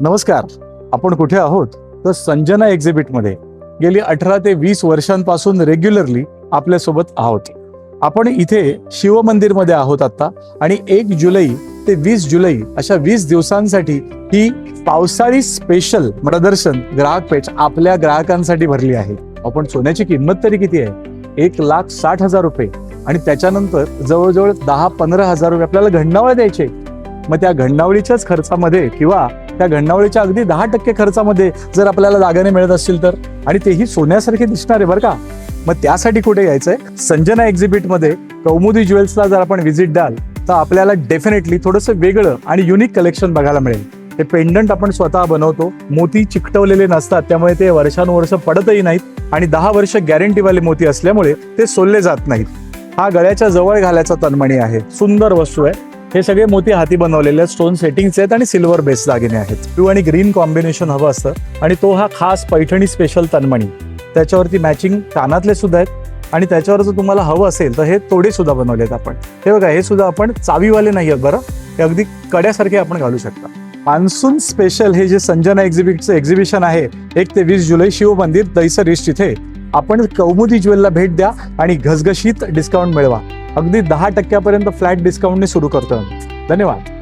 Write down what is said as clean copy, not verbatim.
नमस्कार. आपण कुठे आहोत तर संजना एक्झिबिटमध्ये गेली 18 ते 20 वर्षांपासून रेग्युलरली आपल्यासोबत आहोत. आपण इथे शिव मंदिरमध्ये आहोत आता आणि 1 जुलै ते 20 जुलै अशा 20 दिवसांसाठी ही पावसाळी स्पेशल प्रदर्शन ग्राहक पेठ आपल्या ग्राहकांसाठी भरली आहे. आपण सोन्याची किंमत तरी किती आहे? 1,60,000 रुपये आणि त्याच्यानंतर जवळजवळ 10-15 हजार रुपये आपल्याला घंडावळ द्यायचे. मग त्या घंडावळीच्याच खर्चामध्ये किंवा त्या घंडावळीच्या अगदी 10% खर्चामध्ये जर आपल्याला दागिने मिळत असतील तर, आणि तेही सोन्यासारखे दिसणार आहे बरं का. मग त्यासाठी कुठे यायचंय? संजना एक्झिबिटमध्ये कौमुदी ज्वेल्सला जर आपण व्हिजिट द्याल तर आपल्याला डेफिनेटली थोडंसं वेगळं आणि युनिक कलेक्शन बघायला मिळेल. हे पेंडंट आपण स्वतः बनवतो, मोती चिकटवलेले नसतात त्यामुळे ते वर्षानुवर्ष पडतही नाहीत आणि 10 वर्ष गॅरंटीवाले मोती असल्यामुळे ते सोलले जात नाहीत. हा गळ्याच्या जवळ घालायचा तन्मणी आहे, सुंदर वस्तू आहे. हे सगळे मोती हाती बनवलेले स्टोन सेटिंग्स आहेत आणि सिल्वर बेस दागिने आहेत. ब्लू आणि ग्रीन कॉम्बिनेशन हवं असतं आणि तो हा खास पैठणी स्पेशल तन्मणी. त्याच्यावरती मॅचिंग कानातले सुद्धा आहेत आणि त्याच्यावर जर तुम्हाला हवं असेल तर हे तोडे सुद्धा बनवलेत आपण. हे बघा, हे सुद्धा आपण चावीवाले नाही आहेत बरं, हे अगदी कड्यासारखे आपण घालू शकता. मान्सून स्पेशल हे जे संजना एक्झिबिटचं एक्झिबिशन आहे 1 ते 20 जुलै शिव मंदिर दहिसर ईस्ट इथे आपण कौमुदी ज्वेलला भेट द्या आणि घसघशीत डिस्काउंट मिळवा. अगदी 10% फ्लॅट डिस्काउंटने सुरू करतो. धन्यवाद.